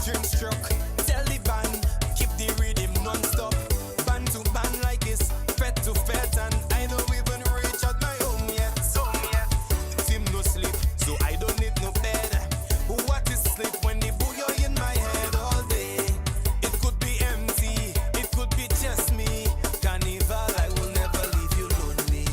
string struck. Tell the band, keep the rhythm non-stop. Band to band like it's fet to fet. And I don't even reach out my home yet. Team no sleep, so I don't need no bed. What is sleep when the booyah in my head all day? It could be empty, it could be just me. Carnival, I will never leave you lonely.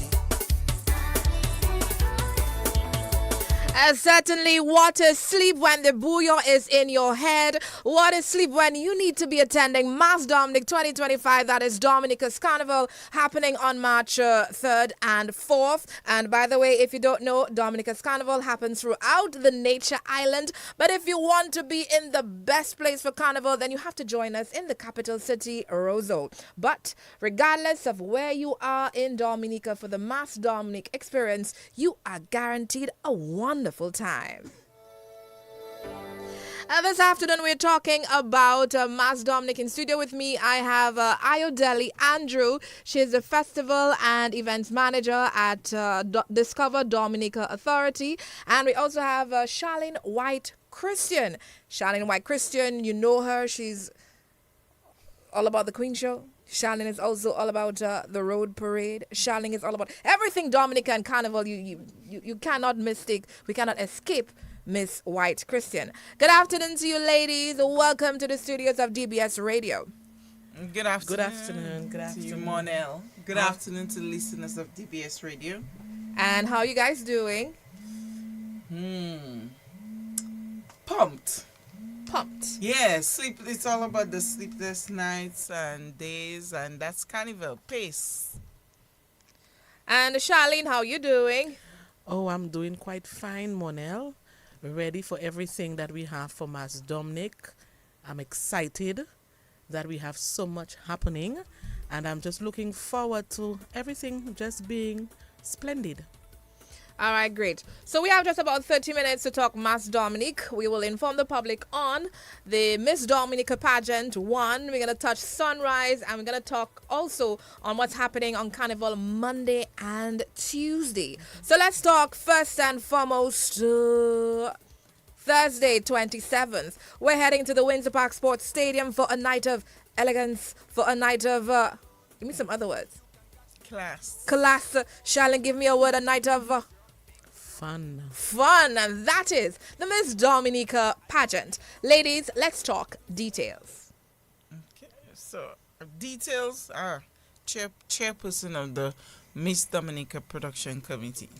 Certainly, what is sleep when the booyah is in your head? What is sleep when you need to be attending Mass Domnik 2025? That is Dominica's Carnival happening on March 3rd and 4th. And by the way, if you don't know, Dominica's Carnival happens throughout the Nature Island. But if you want to be in the best place for Carnival, then you have to join us in the capital city, Roseau. But regardless of where you are in Dominica for the Mass Domnik experience, you are guaranteed a wonderful time. This afternoon, we're talking about Mass Domnik. In studio with me, I have Ayodele Andrew. She's the festival and events manager at Discover Dominica Authority. And we also have Charlene White Christian. Charlene White Christian, you know her. She's all about the Queen Show. Charlene is also all about the road parade. Charlene is all about everything Dominica and Carnival. You cannot mistake. We cannot escape Miss White Christian. Good afternoon to you, ladies. Welcome to the studios of DBS Radio. Good afternoon. Good afternoon. Good To afternoon. you, Monel. Good afternoon to the listeners of DBS Radio. And how are you guys doing? Pumped. Pumped. Yeah, sleep. It's all about the sleepless nights and days, and that's Carnival pace. And Charlene, how you doing? Oh, I'm doing quite fine, Monel. Ready for everything that we have for Mass Domnik. I'm excited that we have so much happening, and I'm just looking forward to everything just being splendid. All right, great. So we have just about 30 minutes to talk Mass Dominic. We will inform the public on the Miss Dominica pageant 1. We're going to touch Sunrise, and we're going to talk also on what's happening on Carnival Monday and Tuesday. So let's talk first and foremost Thursday, 27th. We're heading to the Windsor Park Sports Stadium for a night of elegance, for a night of, give me some other words. Class. Class. Charlene, give me a word, a night of... Fun, and that is the Miss Dominica pageant. Ladies, let's talk details. Okay, so details are chairperson of the Miss Dominica Production Committee.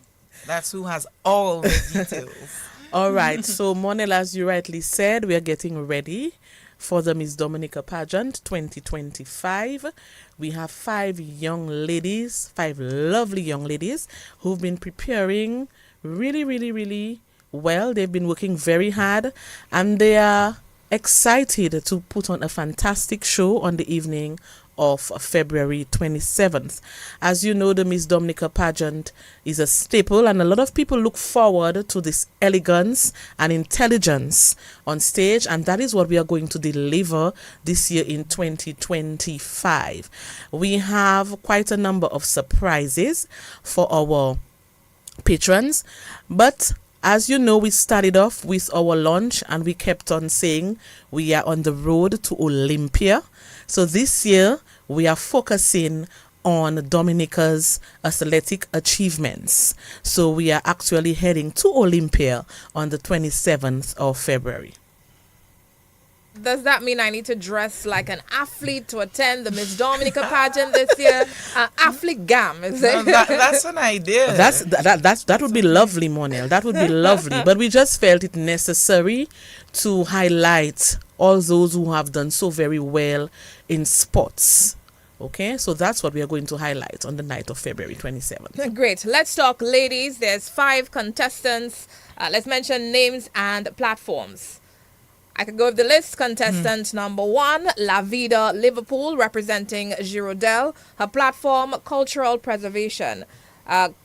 That's who has all the details. All right, so Monel, as you rightly said, we are getting ready for the Miss Dominica pageant 2025. We have 5 young ladies, 5 lovely young ladies who've been preparing really well. They've been working very hard, and they are excited to put on a fantastic show on the evening of February 27th. As you know, the Miss Dominica pageant is a staple, and a lot of people look forward to this elegance and intelligence on stage, and that is what we are going to deliver this year in 2025. We have quite a number of surprises for our patrons, but as you know, we started off with our launch and we kept on saying we are on the road to Olympia. So this year we are focusing on Dominica's athletic achievements. So we are actually heading to Olympia on the 27th of February. Does that mean I need to dress like an athlete to attend the Miss Dominica pageant this year? Athlete gam, is it? That's an idea. That would be lovely, Monel. That would be lovely. But we just felt it necessary to highlight all those who have done so very well in sports. Okay, so that's what we are going to highlight on the night of February 27th. Great. Let's talk ladies. There's 5 contestants. Let's mention names and platforms. I could go with the list. Contestant number 1, La Vida Liverpool, representing Girondel. Her platform, cultural preservation.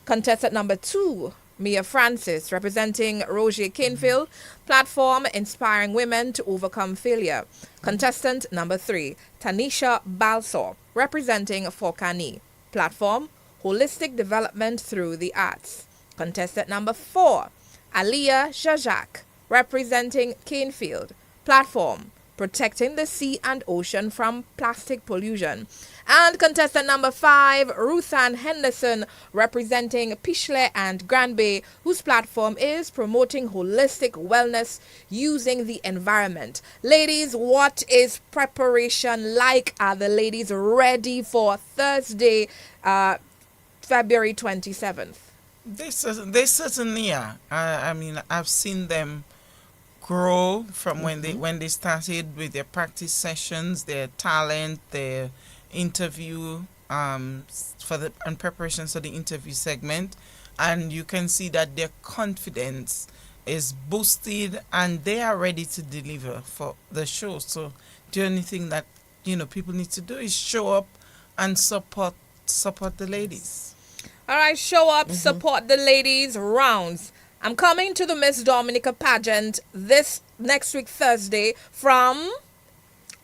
Contestant number 2, Mia Francis, representing Roger Kinfield. Platform, inspiring women to overcome failure. Contestant number 3, Tanisha Balsor, representing Forcani. Platform, holistic development through the arts. Contestant number 4, Aliyah Jajak, representing Canefield. Platform, protecting the sea and ocean from plastic pollution. And contestant number 5, Ruthann Henderson, representing Pishley and Grand Bay, whose platform is promoting holistic wellness using the environment. Ladies, what is preparation like? Are the ladies ready for Thursday, February 27th? They certainly are. I mean, I've seen them grow from when they started with their practice sessions, their talent, their interview and preparations for the interview segment, and you can see that their confidence is boosted and they are ready to deliver for the show. So the only thing that people need to do is show up and support the ladies. All right, show up, support the ladies. Rounds. I'm coming to the Miss Dominica pageant this next week Thursday from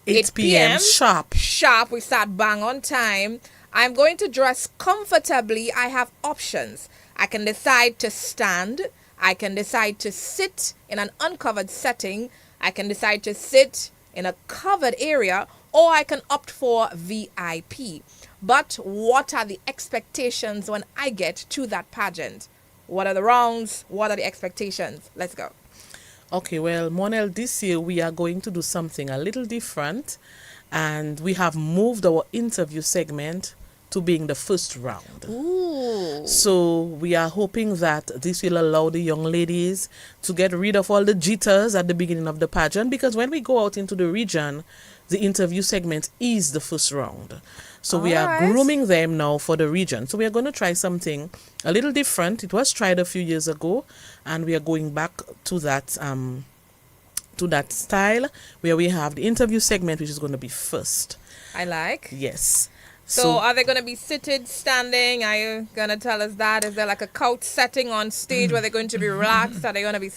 8 p.m. sharp. Sharp. We start bang on time. I'm going to dress comfortably. I have options. I can decide to stand. I can decide to sit in an uncovered setting. I can decide to sit in a covered area, or I can opt for VIP. But what are the expectations when I get to that pageant? What are the rounds? What are the expectations? Let's go. Okay, well, Monel, this year we are going to do something a little different, and we have moved our interview segment to being the first round. Ooh. So we are hoping that this will allow the young ladies to get rid of all the jitters at the beginning of the pageant, because when we go out into the region, the interview segment is the first round. So we are grooming them now for the region. So we are going to try something a little different. It was tried a few years ago, and we are going back to that style where we have the interview segment, which is going to be first. I like. Yes. So are they going to be seated, standing? Are you going to tell us that? Is there like a couch setting on stage where they're going to be relaxed? Are they going to be...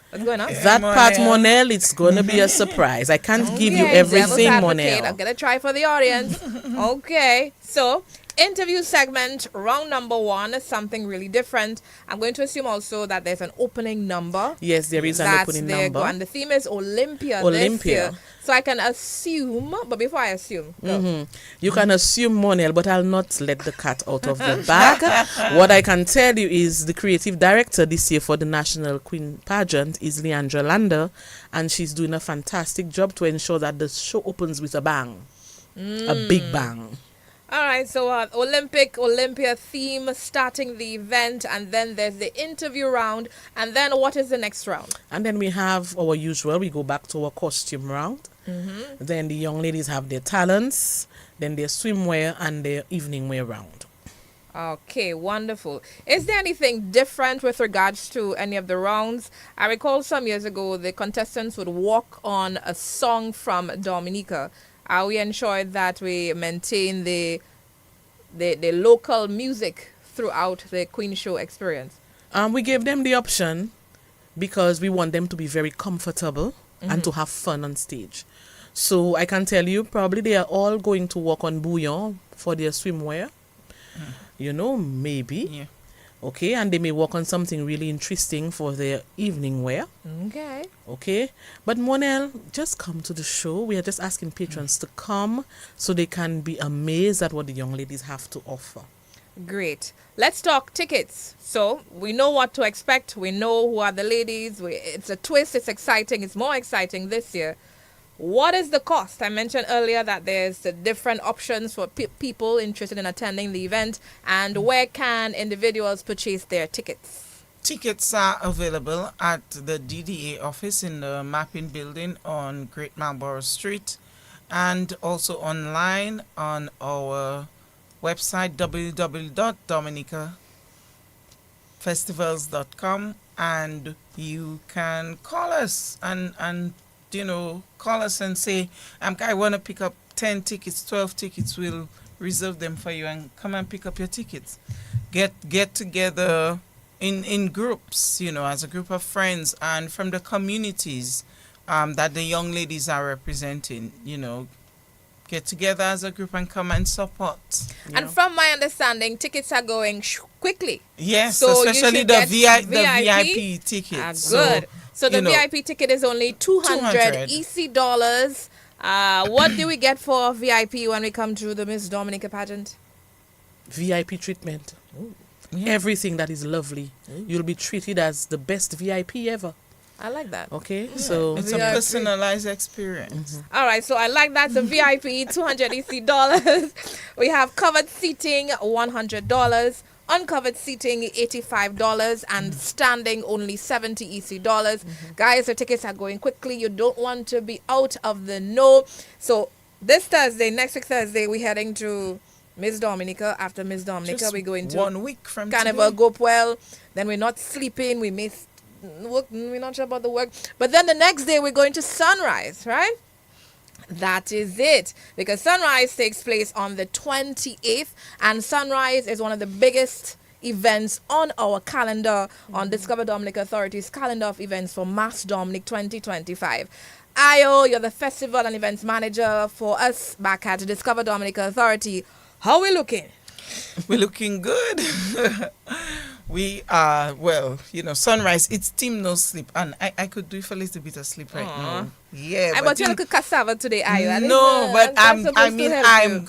What's going on? That part, Monel, it's going to be a surprise. I can't give you everything, Monel. I'm going to try for the audience. Okay. So, interview segment, round number 1 is something really different. I'm going to assume also that there's an opening number. Yes, there is an opening number. And the theme is Olympia this year. So I can assume, but before I assume, you can assume, Monel, but I'll not let the cat out of the bag. What I can tell you is the creative director this year for the National Queen Pageant is Leandra Lander, and she's doing a fantastic job to ensure that the show opens with a bang, a big bang. All right, so Olympia theme starting the event, and then there's the interview round, and then what is the next round? And then we have our usual, we go back to our costume round. Then the young ladies have their talents, then their swimwear and their evening wear round. Okay, wonderful. Is there anything different with regards to any of the rounds? I recall some years ago the contestants would walk on a song from Dominica. Are we ensured that we maintain the local music throughout the Queen Show experience? We gave them the option because we want them to be very comfortable and to have fun on stage. So I can tell you, probably they are all going to walk on bouillon for their swimwear. Maybe. Yeah. Okay, and they may work on something really interesting for their evening wear. Okay. But Monel, just come to the show. We are just asking patrons to come so they can be amazed at what the young ladies have to offer. Great. Let's talk tickets. So we know what to expect. We know who are the ladies. It's a twist. It's exciting. It's more exciting this year. What is the cost? I mentioned earlier that there's different options for people interested in attending the event. And where can individuals purchase their tickets? Tickets are available at the DDA office in the Mapping Building on Great Marlborough Street, and also online on our website www.dominicafestivals.com, and you can call us and call us and say, I want to pick up 10 tickets, 12 tickets. We'll reserve them for you and come and pick up your tickets. Get together in groups, as a group of friends and from the communities that the young ladies are representing, get together as a group and come and support. And from my understanding, tickets are going quickly. Yes, so especially the VIP tickets. Good. So the you know, VIP ticket is only 200 200. EC dollars. What do we get for VIP when we come to the Miss Dominica pageant? VIP treatment. Everything that is lovely. You'll be treated as the best VIP ever. I like that. Okay, so It's a VIP. personalized experience. All right, so I like that. The VIP, 200 EC dollars. We have covered seating, $100. Uncovered seating, $85, and standing only 70 EC dollars. Guys, the tickets are going quickly. You don't want to be out of the know. So this Thursday, next week Thursday, we're heading to Miss Dominica. After Miss Dominica, Just we're going to 1 week from Carnival today. Gopewell. Then we're not sleeping. We may work. We're not sure about the work. But then the next day, we're going to Sunrise, right? That is it, because Sunrise takes place on the 28th, and Sunrise is one of the biggest events on our calendar, on Discover Dominica Authority's calendar of events for Mass Domnik 2025. Ayo, you're the festival and events manager for us back at Discover Dominica Authority. How we looking? We're looking good. We are, well, Sunrise, it's Team No Sleep. And I could do for a little bit of sleep right now. Yeah. I but you look cassava today, Ayo. No, but I'm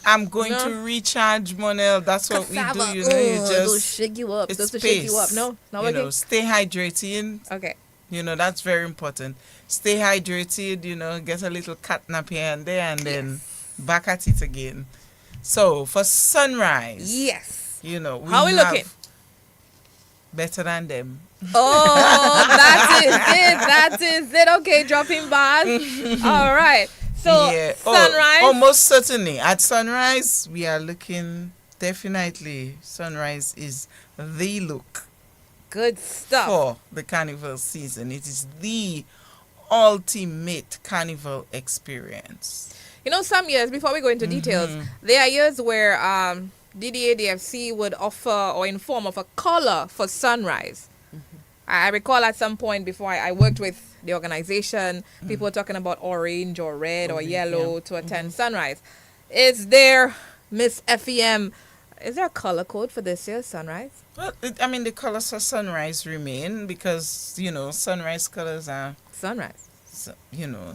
I'm going to recharge, Monel. That's what cassava. we do, you Those just shake you up. it's Those to shake you up. space. No, not working. Stay hydrated. Okay. That's very important. Stay hydrated, get a little catnap here and there, and then back at it again. So for Sunrise, Yes. How we looking? Better than them. Oh, that is it. Okay, dropping bars. All right. So Sunrise. Almost certainly. At Sunrise, we are looking, definitely, Sunrise is the look Good stuff. for the carnival season. It is the ultimate carnival experience. Some years, before we go into details, there are years where DDA DFC would offer or inform of a color for Sunrise. I recall at some point before I worked with the organization, people were talking about orange or red or yellow to attend Sunrise. Is there, Miss FEM, is there a color code for this year's Sunrise? Well, the colors for Sunrise remain because, Sunrise colors are, Sunrise.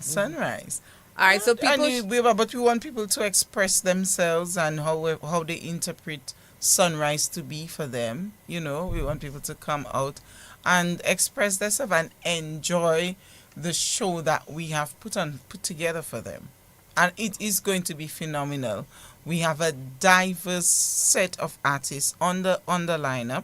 Sunrise. All right, so people... But we want people to express themselves and how they interpret Sunrise to be for them. We want people to come out and express themselves and enjoy the show that we have put together for them. And it is going to be phenomenal. We have a diverse set of artists on the lineup.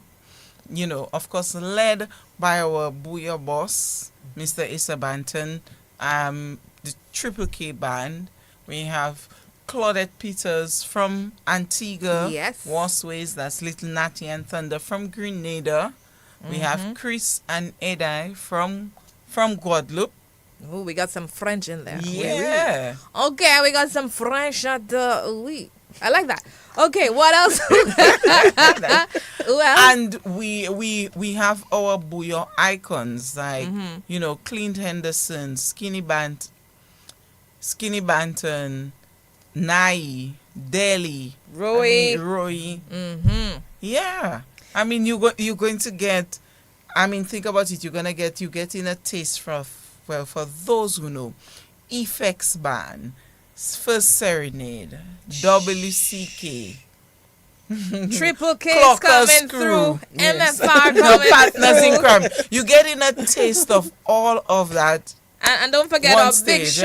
Of course, led by our Booyah boss, Mr. Issa Banton, the Triple K Band. We have Claudette Peters from Antigua. Yes. Wasways, that's Little Natty and Thunder from Grenada. We have Chris and Edai from Guadeloupe. Oh, we got some French in there. Yeah. Okay, we got some French at the... Oui. I like that. Okay, what else? Who else? And we have our Booyah icons like, Clint Henderson, Skinny Banton, Nai, Deli, Roy. Yeah. You're going to get, think about it, you're getting a taste for those who know. Effects Band, First Serenade, WCK, Triple K is coming through. Yes. MFR Your coming partners in through. crime. You're getting a taste of all of that. And don't forget One our stage,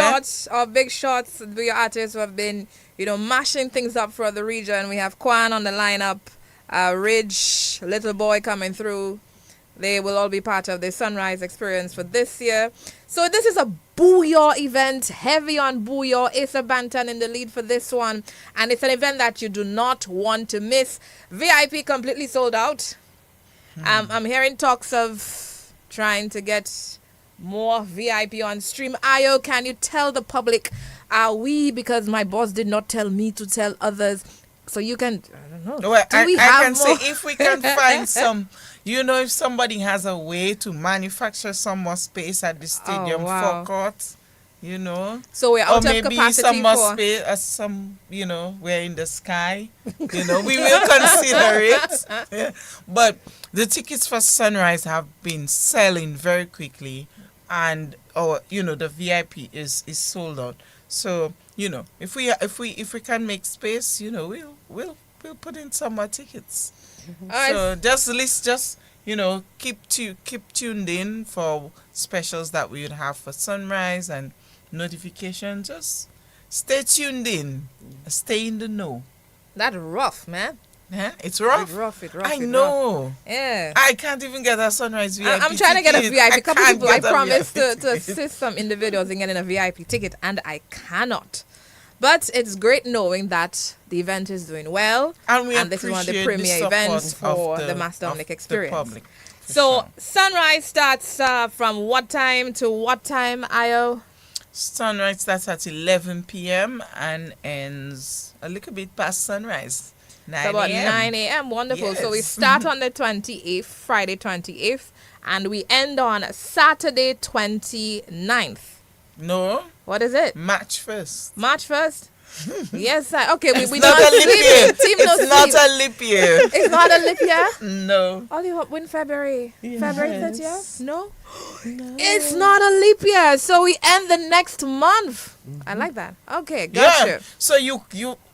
big shots. We artists who have been, mashing things up for the region. We have Kwan on the lineup, Ridge, Little Boy coming through. They will all be part of the Sunrise experience for this year. So this is a Booyah event, heavy on Booyah. Asa Banton in the lead for this one. And it's an event that you do not want to miss. VIP completely sold out. I'm hearing talks of trying to get more VIP on stream. Ayo, can you tell the public, because my boss did not tell me to tell others, so you can, I don't know. Well, Do I have can more? say if we can find some, if somebody has a way to manufacture some more space at the stadium forecourt, So we're or out of maybe capacity some more for... space, we're in the sky, we will consider it. Yeah. But the tickets for Sunrise have been selling very quickly. and or the VIP is sold out. So if we can make space, we'll put in some more tickets. So just keep tuned in for specials that we would have for Sunrise and notification. Just stay tuned in, stay in the know. That's rough, man. Yeah, it's rough. It's rough. I know. Rough. Yeah. I can't even get a Sunrise VIP I'm trying to get a ticket. VIP. A couple can't people I get a promised VIP to assist some individuals in getting a VIP ticket, and I cannot. But it's great knowing that the event is doing well, and this is one of the appreciate premier support events for of the Mass of Domnik the experience. public, for So sure. Sunrise starts from what time to what time, Ayo? Sunrise starts at 11 p.m. and ends a little bit past sunrise. 9 It's about a.m. 9 a.m. Wonderful. So we Yes. start on the 28th, Friday 28th, and we end on Saturday 29th. No, What is it? March 1st. March 1st? Yes, sir. Okay, we It's don't not a leap sleep. year. Team no It's not sleep. a leap year. It's not a leap year? No. All you hope in February. February 30th? Yes. No? It's not a leap year. So we end the next month. I like that. Okay, gotcha. Yeah. So you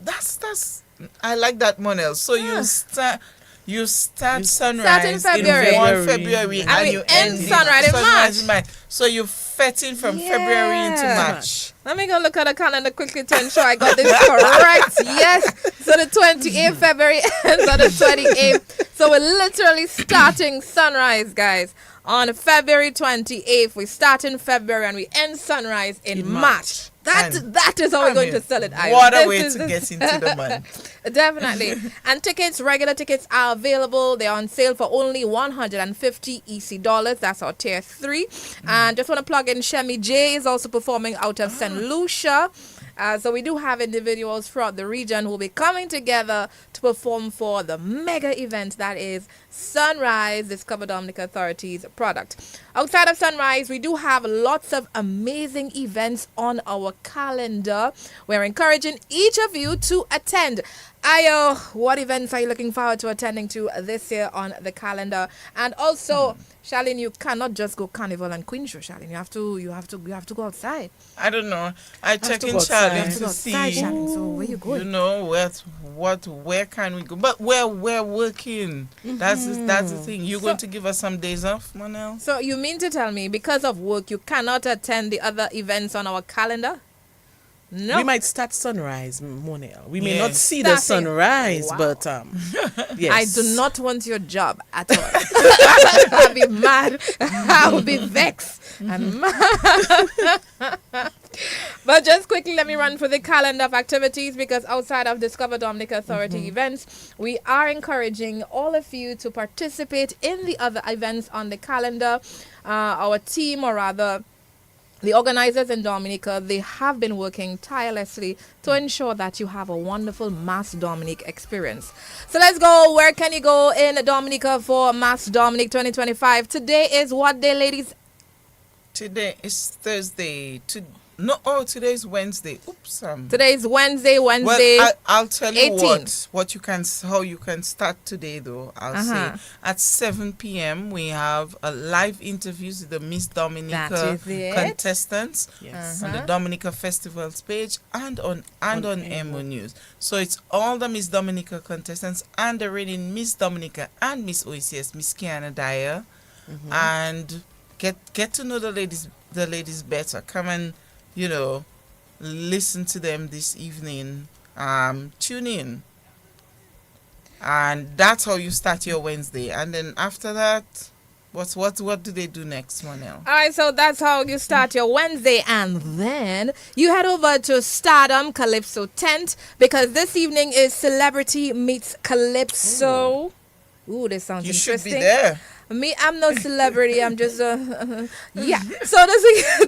that's I like that, Monel. So you start sunrise in February. 1 February And we you end in sunrise in March. So you're fetting from February into Yeah. March. Let me go look at the calendar quickly to ensure I got this correct. Yes. So the 28th February ends on the 28th. So we're literally starting sunrise, guys. On February 28th, we start in February and we end sunrise in March. That is how we're going to sell it. What a way to get into the month. Definitely. And regular tickets are available. They're on sale for only 150 EC dollars. That's our tier 3. And just want to plug in Shemi J is also performing out of St. Lucia. So we do have individuals throughout the region who will be coming together to perform for the mega event that is Sunrise Discover Domnik Authority's product. Outside of Sunrise, we do have lots of amazing events on our calendar. We're encouraging each of you to attend. Ayo, what events are you looking forward to attending to this year on the calendar? And also, Charlene, you cannot just go Carnival and Queen Show, Charlene. You have to go outside. I don't know. I check to in go outside. Charlie You have to to go see. outside, Charlene. So where you going? Where can we go? But we're working. That's the thing. You're going to give us some days off, Monel? So you mean to tell me because of work you cannot attend the other events on our calendar? No. We might start sunrise, Monel. We may Yeah. not see the Starting. sunrise, Wow. but yes. I do not want your job at all. I'll be mad. I'll be vexed. And mad. But just quickly, let me run for the calendar of activities because outside of Discover Domnik Authority events, we are encouraging all of you to participate in the other events on the calendar. Our team, or rather, the organizers in Dominica, they have been working tirelessly to ensure that you have a wonderful Mass Domnik experience. So let's go. Where can you go in Dominica for Mass Domnik 2025? Today is what day, ladies? Today is Thursday. Today is Wednesday. Oops. Today is Wednesday. Well, I'll tell you 18th. how you can start today though. I'll Uh-huh. say at 7 p.m. we have a live interviews with the Miss Dominica That is it. contestants Yes. on the Dominica Festivals page and on MO News. So it's all the Miss Dominica contestants and the reigning Miss Dominica and Miss OECS, Miss Kiana Dyer, and get to know the ladies better. Come and listen to them this evening. Tune in. And that's how you start your Wednesday. And then after that, what do they do next, Monel? All right, so that's how you start your Wednesday, and then you head over to Stardom Calypso Tent because this evening is Celebrity Meets Calypso. Ooh, this sounds You interesting. should be there. Me, I'm no celebrity. I'm just yeah. So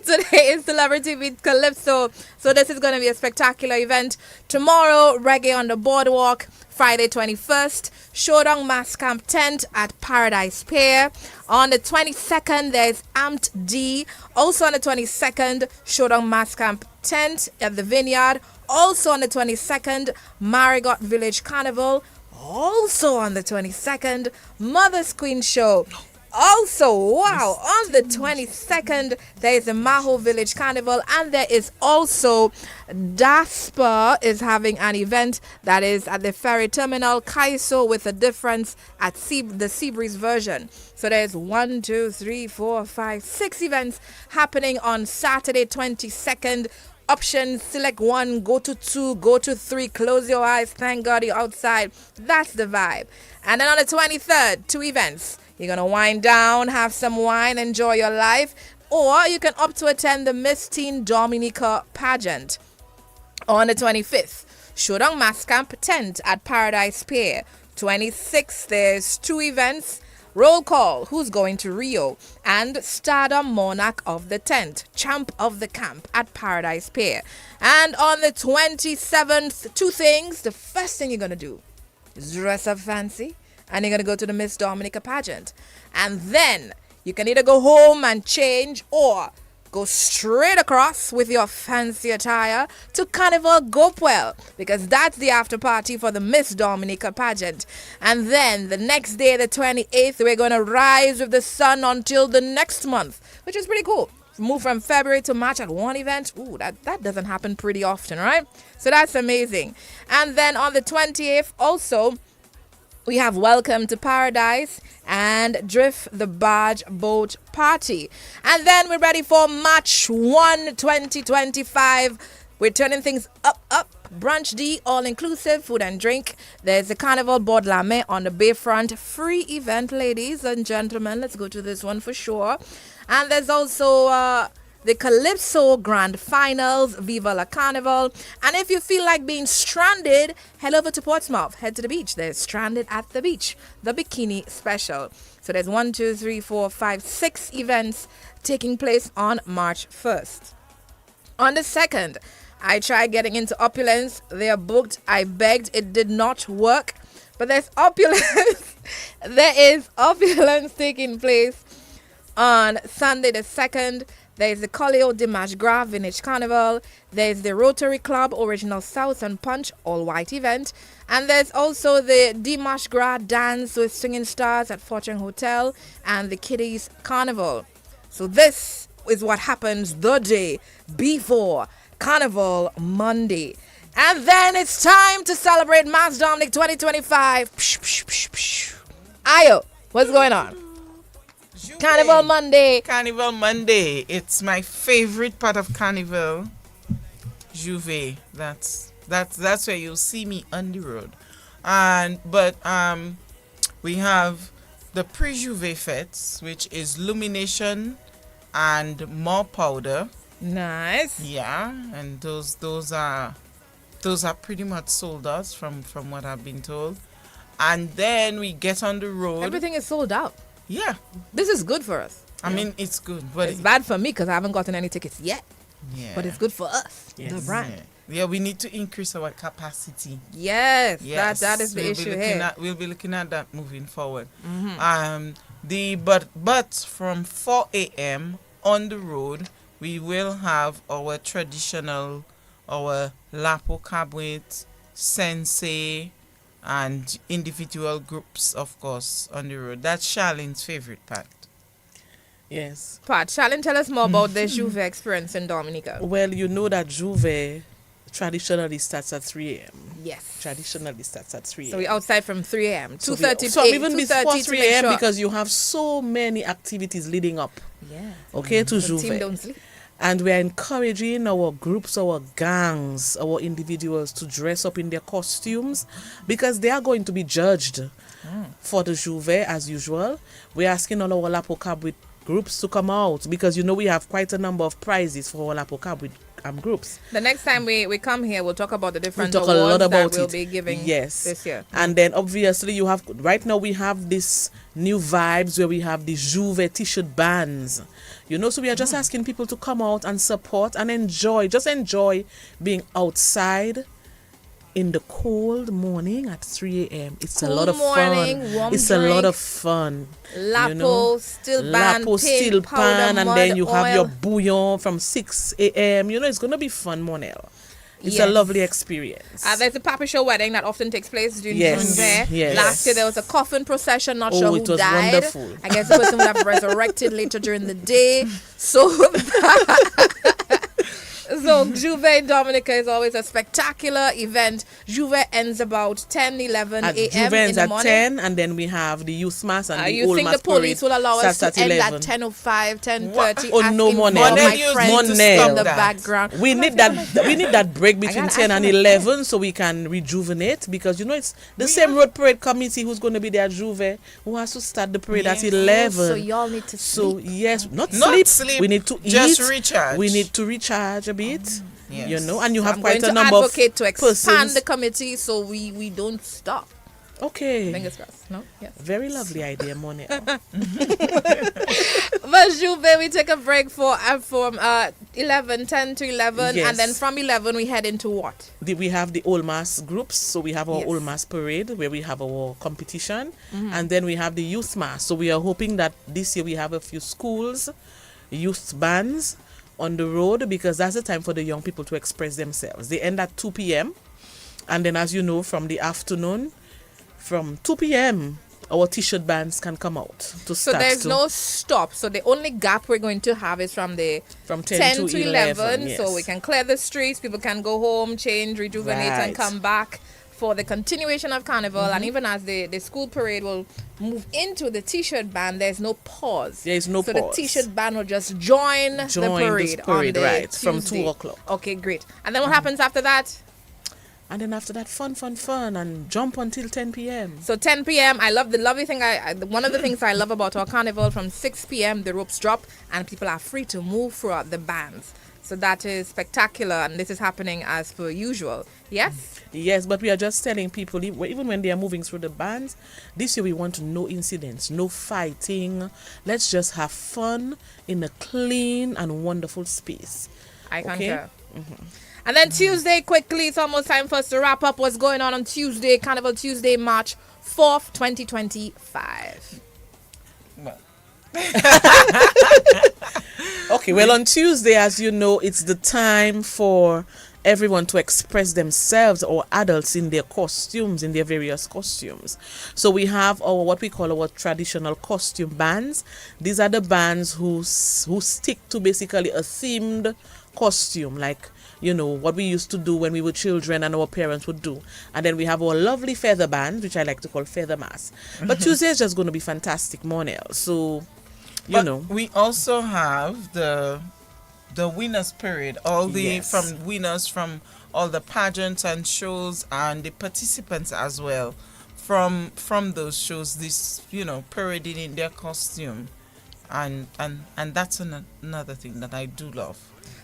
today is Celebrity Meets Calypso. So this is going to be a spectacular event. Tomorrow, Reggae on the Boardwalk. Friday 21st, Showdown Mass Camp Tent at Paradise Pier. On the 22nd, there's Amped D. Also on the 22nd, Showdown Mass Camp Tent at the Vineyard. Also on the 22nd, Marigot Village Carnival. Also on the 22nd, Mother's Queen Show Also, wow, on the 22nd, there is the Maho Village Carnival, and there is also DASPA is having an event that is at the ferry terminal, Kaiso, with a difference at the Seabreeze version. So there's 1, 2, 3, 4, 5, 6 events happening on Saturday, 22nd. Options, select 1, go to 2, go to 3, close your eyes, thank God you're outside. That's the vibe. And then on the 23rd, 2 events. You're going to wind down, have some wine, enjoy your life. Or you can opt to attend the Miss Teen Dominica pageant. On the 25th, Shodong Mass Camp tent at Paradise Pier. 26th, there's 2 events. Roll call, who's going to Rio? And Stardom Monarch of the Tent, Champ of the Camp at Paradise Pier. And on the 27th, 2 things. The first thing you're going to do is dress up fancy. And you're going to go to the Miss Dominica pageant. And then you can either go home and change or go straight across with your fancy attire to Carnival Gopewell, because that's the after party for the Miss Dominica pageant. And then the next day, the 28th, we're going to rise with the sun until the next month, which is pretty cool. Move from February to March at one event. Ooh, that doesn't happen pretty often, right? So that's amazing. And then on the 28th also, we have Welcome to Paradise and Drift the Barge Boat Party. And then we're ready for March 1, 2025. We're turning things up. Brunch D, all-inclusive, food and drink. There's the Carnival Bord La Mer on the Bayfront. Free event, ladies and gentlemen. Let's go to this one for sure. And there's also the Calypso Grand Finals, Viva La Carnival. And if you feel like being stranded, head over to Portsmouth. Head to the beach. There's Stranded at the Beach, the Bikini Special. So there's 1, 2, 3, 4, 5, 6 events taking place on March 1st. On the 2nd, I tried getting into Opulence. They are booked. I begged. It did not work. But there's Opulence. There is Opulence taking place on Sunday the 2nd. There's the Colleo Dimash Gras Vintage Carnival. There's the Rotary Club Original South and Punch all-white event. And there's also the Dimash Gras Dance with Singing Stars at Fortune Hotel and the Kiddies Carnival. So this is what happens the day before Carnival Monday. And then it's time to celebrate Mass Domnik 2025. Ayo, what's going on? Carnival Monday. Carnival Monday. It's my favorite part of Carnival. Juve. That's where you'll see me on the road. But we have the pre-Juve fêtes, which is Lumination and More Powder. Nice. Yeah, and those are pretty much sold out from what I've been told. And then we get on the road. Everything is sold out. Yeah. This is good for us. I mean, it's good, but it's bad for me because I haven't gotten any tickets yet. Yeah. But it's good for us, the brand. Yeah, we need to increase our capacity. Yes. That is the issue here. We'll be looking at that moving forward. Mm-hmm. But from 4 a.m. on the road, we will have our traditional, our Lapo Cabwit, Sensei, and individual groups, of course, on the road. That's Charlene's favorite part. Yes. Pat, Charlene, tell us more about the Juve experience in Dominica. Well, you know that Juve traditionally starts at 3 a.m. Yes. Traditionally starts at 3 a.m. So we're outside from 3 a.m. 2:30 So even before 3 a.m. sure. because you have so many activities leading up. Yeah. Okay, to The Juve. team don't sleep. And we're encouraging our groups, our gangs, our individuals to dress up in their costumes because they are going to be judged for the Juve as usual. We're asking all our Lapo Cabwit groups to come out because, you know, we have quite a number of prizes for our Lapo Cabwit groups. The next time we come here, we'll talk about the different We'll talk awards a lot about that we'll it. be giving this year. And then obviously you have, right now we have this new vibes where we have the Juve t-shirt bands. You know, so we are just asking people to come out and support and enjoy. Just enjoy being outside in the cold morning at 3 a.m. It's a lot of fun. It's a lot of fun. Lapo, you know? still pan, Lapo, still pan, and mud, then you have your oil. bouillon from 6 a.m. You know, it's going to be fun, Monel. It's Yes. a lovely experience. There's a Papa Show wedding that often takes place during Yes, June. yes. Last year there was a coffin procession. Not Oh, sure it who was died. wonderful. I guess the person would have resurrected later during the day. So, so Juve in Dominica is always a spectacular event. Juve ends about 10, 11 At a.m. Juve in ends the at morning. 10, and then we have the youth mass and the You old think mass the police parade will allow us starts to at end 11. at 10:05, 10:30? Oh, no, asking Monel. for my Monel, you friends need to Monel. from the stop that. background. We need that break between gotta 10 ask and for my 11 so we can rejuvenate, because it's the same road parade committee who's going to be there at Juve who has to start the parade at Yes. 11. So y'all need to So sleep. yes, not Not sleep. We need to just eat. recharge. We need to recharge a bit. Yes. And you have I'm quite going a to number advocate of to expand persons. the committee so we don't stop. Okay. Fingers crossed. No? Yes. Very lovely idea, Monel. But Juve, we take a break from 10 to 11, Yes. and then from 11 we head into what? We have the old mass groups, so we have our Yes. old mass parade where we have our competition, and then we have the youth mass. So we are hoping that this year we have a few schools, youth bands on the road, because that's the time for the young people to express themselves. They end at 2 p.m. and then, as you know, from the afternoon, from 2 p.m. our t-shirt bands can come out to So start. there's no stop. So the only gap we're going to have is from 10 10 to 11. yes. So we can clear the streets, people can go home, change, rejuvenate, and Right. come back for the continuation of Carnival. And even as the school parade will move into the t-shirt band, there's no pause. There is no so pause. the t-shirt band will just join Join the this parade, parade, on the right, from Tuesday. 2 o'clock. Okay, great. And then what happens after that? And then after that, fun, and jump until 10 p.m. So 10 p.m. I love the lovely thing. One of the things I love about our carnival, from 6 p.m. the ropes drop and people are free to move throughout the bands. So that is spectacular, and this is happening as per usual. Yes. Yes, but we are just telling people, even when they are moving through the bands, this year we want no incidents, no fighting. Let's just have fun in a clean and wonderful space. I Okay. concur. And then Tuesday, quickly, it's almost time for us to wrap up what's going on Tuesday, Carnival Tuesday, March 4th, 2025. Well, Okay, well, on Tuesday, as you know, it's the time for everyone to express themselves, or adults in their costumes, in their various costumes. So we have our what we call our traditional costume bands. These are the bands who stick to basically a themed costume, like what we used to do when we were children and our parents would do. And then we have our lovely feather band, which I like to call feather mass. But Tuesday is just going to be fantastic, Monel. So we also have the winners parade, all the Yes. from winners from all the pageants and shows, and the participants as well from those shows, this parading in their costume, and that's another thing that I do love.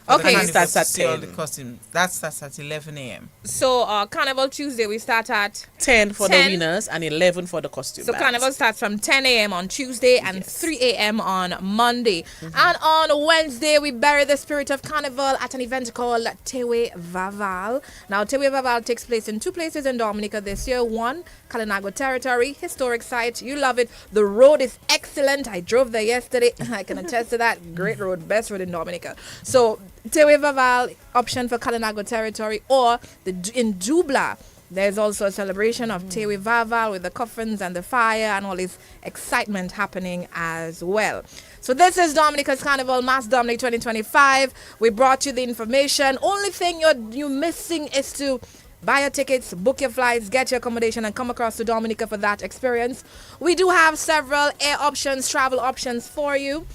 For the Okay. carnival Starts to at see all 10. the costumes. That starts at 11 a.m. So Carnival Tuesday, we start at 10 for 10. the winners and 11 for the costume So bands. Carnival starts from 10 a.m. on Tuesday and Yes. 3 a.m. on Monday. And on Wednesday, we bury the spirit of Carnival at an event called Tewe Vaval. Now, Tewe Vaval takes place in 2 places in Dominica this year. One, Kalinago Territory, historic site. You love it. The road is excellent. I drove there yesterday. I can attest to that. Great road, best road in Dominica. So, Tewe Vaval, option for Kalinago Territory, or in Dubla. There's also a celebration of Tewe Vaval with the coffins and the fire and all this excitement happening as well. So this is Dominica's Carnival, Mass Dominic 2025. We brought you the information. Only thing you're missing is to buy your tickets, book your flights, get your accommodation, and come across to Dominica for that experience. We do have several air options, travel options for you.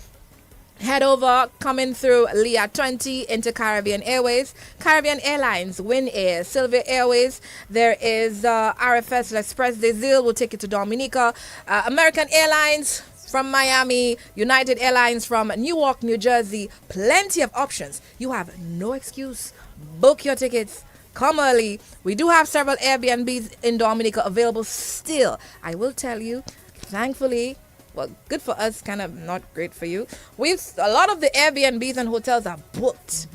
Head over, coming through Leah 20 into Caribbean Airways, Caribbean Airlines, Win Air, Silver Airways. There is RFS Express des Îles will take you to Dominica. American Airlines from Miami, United Airlines from Newark, New Jersey. Plenty of options. You have no excuse. Book your tickets. Come early. We do have several Airbnbs in Dominica available still. I will tell you, thankfully, well, good for us, kind of not great for you. A lot of the Airbnbs and hotels are booked.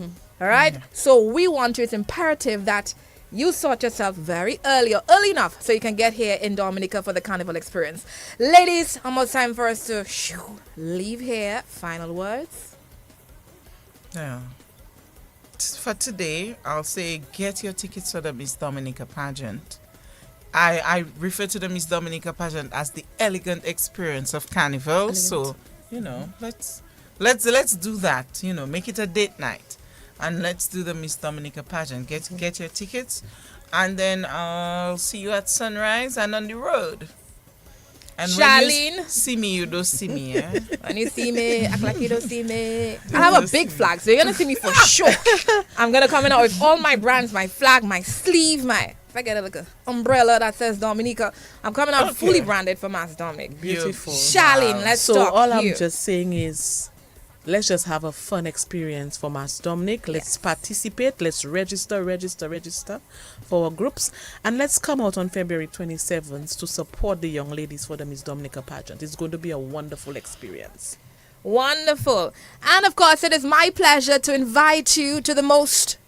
All right. So we want you. It's imperative that you sort yourself very early, or early enough, so you can get here in Dominica for the Carnival experience. Ladies, almost time for us to leave here. Final words. Yeah. for today, I'll say get your tickets for the Miss Dominica pageant. I refer to the Miss Dominica pageant as the elegant experience of Carnival. So, let's do that. Make it a date night, and let's do the Miss Dominica pageant. Get your tickets, and then I'll see you at sunrise and on the road. And Charlene. when you see me, you don't see me. Eh? When you see me, act like you don't see me. I have a big flag, so you're gonna see me for sure. I'm gonna come in out with all my brands, my flag, my sleeve, if I get like a umbrella that says Dominica, I'm coming out fully branded for Mass Domnik. Beautiful. Charlene, let's So talk. all I'm just saying is, let's just have a fun experience for Mass Domnik. Let's participate. Let's register for our groups. And let's come out on February 27th to support the young ladies for the Miss Dominica pageant. It's going to be a wonderful experience. Wonderful. And of course, it is my pleasure to invite you to the most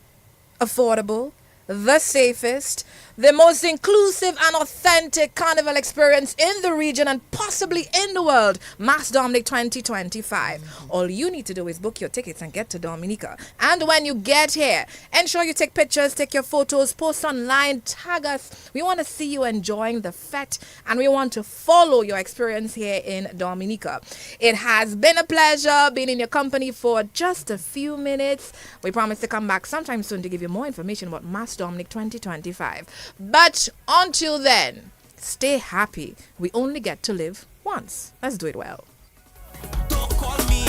affordable, the safest, the most inclusive and authentic carnival experience in the region and possibly in the world, Mass Domnik 2025. All you need to do is book your tickets and get to Dominica. And when you get here, ensure you take pictures, take your photos, post online, tag us. We want to see you enjoying the fete, and we want to follow your experience here in Dominica. It has been a pleasure being in your company for just a few minutes. We promise to come back sometime soon to give you more information about Mass Domnik 2025. But until then, stay happy. We only get to live once. Let's do it well. Don't call me